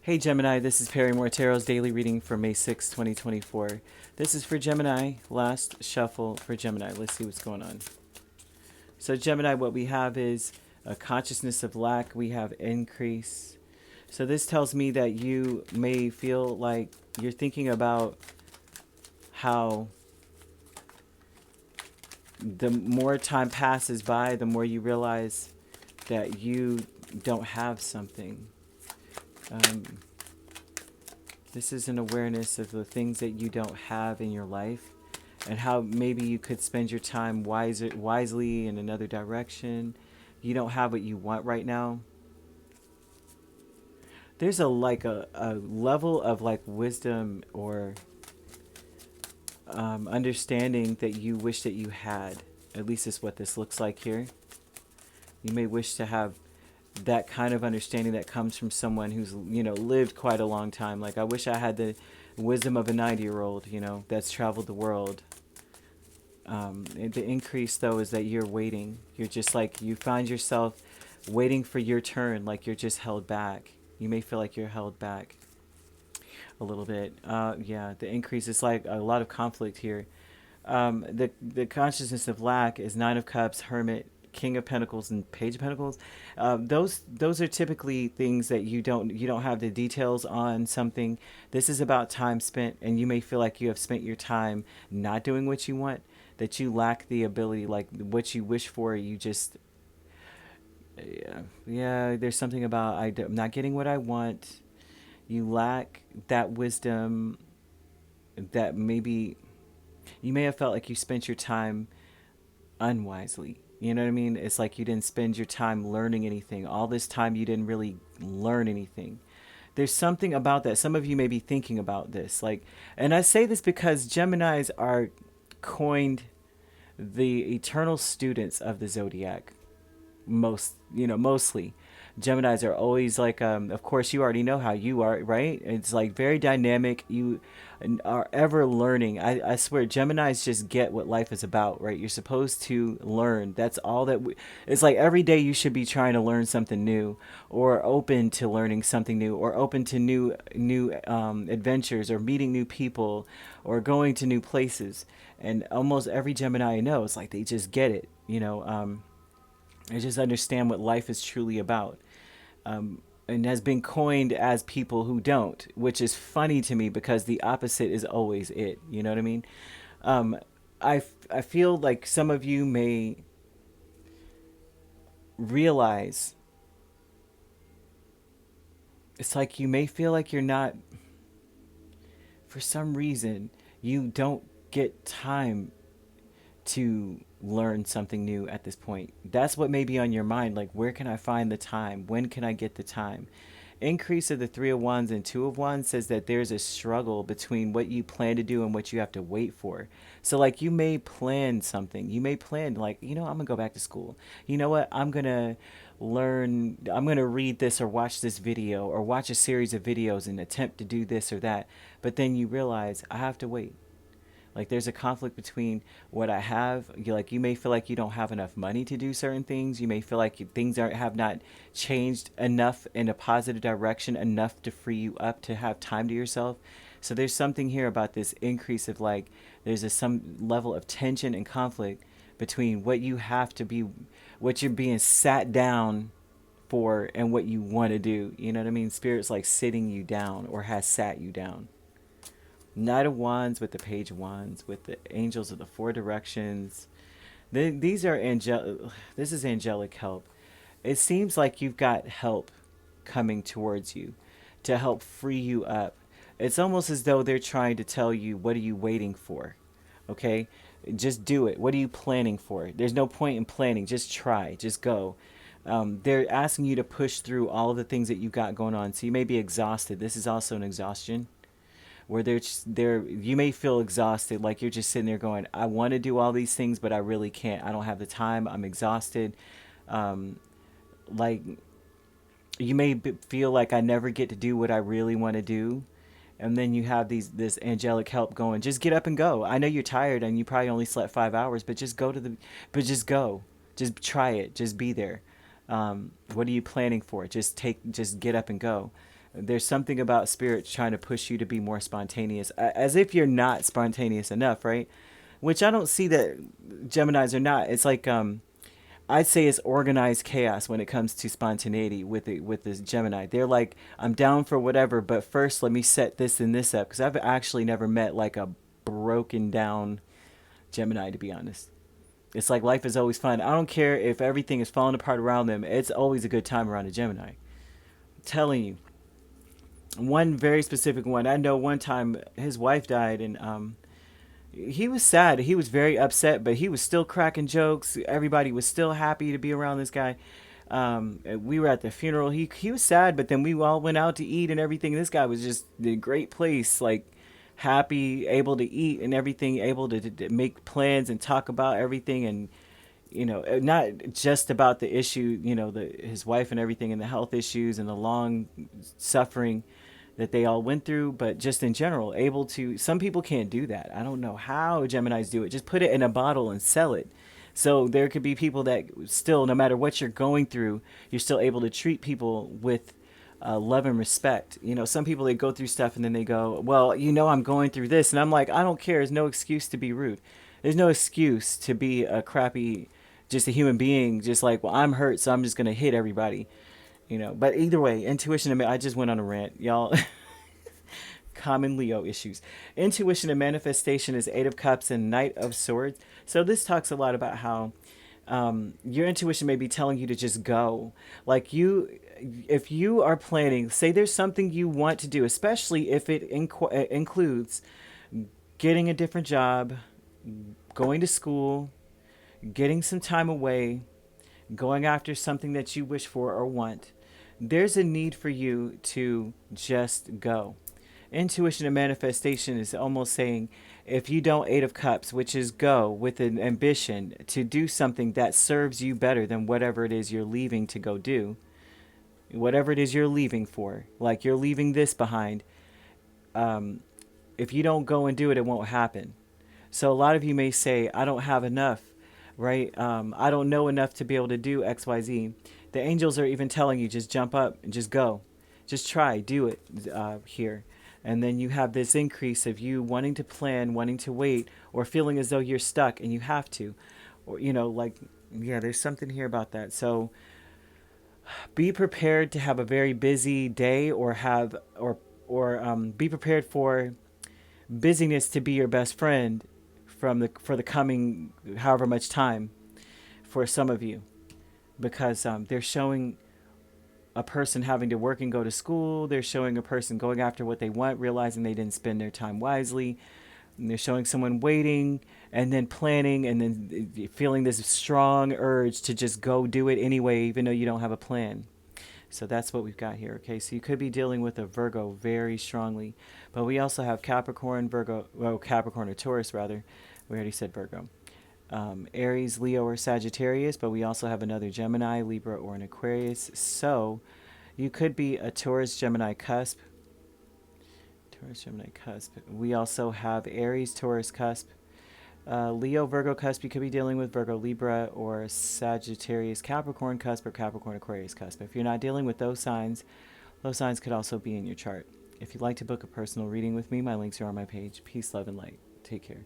Hey Gemini, this is Perrymore Tarot's daily reading for May 6, 2024. This is for Gemini, last shuffle for Gemini. Let's see what's going on. So Gemini, what we have is a consciousness of lack. We have increase. So this tells me that you may feel like you're thinking about how the more time passes by, the more you realize that you don't have something. This is an awareness of the things that you don't have in your life and how maybe you could spend your time wisely in another direction. You don't have what you want right now. There's a level of like wisdom or understanding that you wish that you had. At least is what this looks like here. You may wish to have that kind of understanding that comes from someone who's, lived quite a long time. Like, I wish I had the wisdom of a 90-year-old, that's traveled the world. The increase, though, is that you're waiting. You're just like, you find yourself waiting for your turn, like you're just held back. You may feel like you're held back a little bit. Yeah, the increase is like a lot of conflict here. The consciousness of lack is Nine of Cups, Hermit, King of Pentacles, and Page of Pentacles. Those are typically things that you don't have the details on something. This is about time spent, and you may feel like you have spent your time not doing what you want, that you lack the ability, like what you wish for. You just yeah. There's something about I'm not getting what I want. You lack that wisdom that maybe you may have felt like you spent your time unwisely. You know what I mean? It's like you didn't spend your time learning anything. All this time you didn't really learn anything. There's something about that. Some of you may be thinking about this. And I say this because Geminis are coined the eternal students of the zodiac. Mostly. Geminis are always like, of course, you already know how you are, right? It's like very dynamic. You are ever learning. I swear, Geminis just get what life is about, right? You're supposed to learn. That's all that it's like every day you should be trying to learn something new, or open to learning something new, or open to new adventures, or meeting new people, or going to new places. And almost every Gemini I know, it's like they just get it. I just understand what life is truly about. And has been coined as people who don't, which is funny to me because the opposite is always it. You know what I mean? Um, I feel like some of you may realize it's like you may feel like you're not, for some reason, you don't get time to learn something new at this point. That's what may be on your mind. Like, where can I find the time? When can I get the time? Increase of the Three of Wands and Two of Wands says that there's a struggle between what you plan to do and what you have to wait for. So, like, you may plan something. You may plan, like, I'm going to go back to school. You know what? I'm going to read this or watch this video or watch a series of videos and attempt to do this or that. But then you realize I have to wait. Like, there's a conflict between what I have. You may feel like you don't have enough money to do certain things. You may feel like things have not changed enough in a positive direction enough to free you up to have time to yourself. So there's something here about this increase of like there's some level of tension and conflict between what you have to be, what you're being sat down for, and what you want to do. You know what I mean? Spirit's like sitting you down or has sat you down. Knight of Wands with the Page of Wands with the Angels of the Four Directions. These are this is angelic help. It seems like you've got help coming towards you to help free you up. It's almost as though they're trying to tell you, what are you waiting for? Okay? Just do it. What are you planning for? There's no point in planning. Just try. Just go. They're asking you to push through all of the things that you've got going on. So you may be exhausted. This is also an exhaustion where you may feel exhausted, like you're just sitting there going, I want to do all these things, but I really can't. I don't have the time. I'm exhausted. Like, you may feel like I never get to do what I really want to do. And then you have this angelic help going, just get up and go. I know you're tired and you probably only slept 5 hours, but just just go. Just try it. Just be there. What are you planning for? Just get up and go. There's something about spirit trying to push you to be more spontaneous, as if you're not spontaneous enough, right? Which I don't see that Geminis are not. It's like I'd say it's organized chaos when it comes to spontaneity with this Gemini. They're like, I'm down for whatever, but first let me set this and this up, because I've actually never met like a broken down Gemini, to be honest. It's like life is always fun. I don't care if everything is falling apart around them. It's always a good time around a Gemini. I'm telling you, one very specific one. I know one time his wife died, and he was sad. He was very upset, but he was still cracking jokes. Everybody was still happy to be around this guy. We were at the funeral. He was sad, but then we all went out to eat and everything. This guy was just in a great place, like happy, able to eat and everything, able to make plans and talk about everything, and not just about the issue, his wife and everything, and the health issues and the long suffering that they all went through, but just in general, able to. Some people can't do that. I don't know how Geminis do it. Just put it in a bottle and sell it. So there could be people that still, no matter what you're going through, you're still able to treat people with love and respect. Some people, they go through stuff and then they go, well, I'm going through this. And I'm like, I don't care. There's no excuse to be rude. There's no excuse to be a crappy, just a human being, just like, well, I'm hurt, so I'm just going to hit everybody. But either way, intuition, I just went on a rant, y'all. Common Leo issues. Intuition and manifestation is Eight of Cups and Knight of Swords. So this talks a lot about how your intuition may be telling you to just go. Like if you are planning, say there's something you want to do, especially if it includes getting a different job, going to school, getting some time away, going after something that you wish for or want, there's a need for you to just go. Intuition and manifestation is almost saying, if you don't, Eight of Cups, which is go with an ambition to do something that serves you better than whatever it is you're leaving to go do, whatever it is you're leaving for, like you're leaving this behind, if you don't go and do it, it won't happen. So a lot of you may say, I don't have enough, right? I don't know enough to be able to do XYZ. The angels are even telling you, just jump up and just go. Just try, do it here. And then you have this increase of you wanting to plan, wanting to wait, or feeling as though you're stuck and you have to. Or, there's something here about that. So be prepared to have a very busy day, or be prepared for busyness to be your best friend for the coming however much time for some of you, because they're showing a person having to work and go to school. They're showing a person going after what they want, realizing they didn't spend their time wisely. And they're showing someone waiting and then planning and then feeling this strong urge to just go do it anyway, even though you don't have a plan. So that's what we've got here, okay? So you could be dealing with a Virgo very strongly. But we also have Capricorn, Capricorn or Taurus, rather. We already said Virgo. Aries, Leo, or Sagittarius, but we also have another Gemini, Libra, or an Aquarius. So you could be a Taurus, Gemini cusp. Taurus, Gemini cusp. We also have Aries, Taurus cusp. Leo, Virgo cusp. You could be dealing with Virgo, Libra, or Sagittarius, Capricorn cusp, or Capricorn, Aquarius cusp. If you're not dealing with those signs could also be in your chart. If you'd like to book a personal reading with me, my links are on my page. Peace, love, and light. Take care.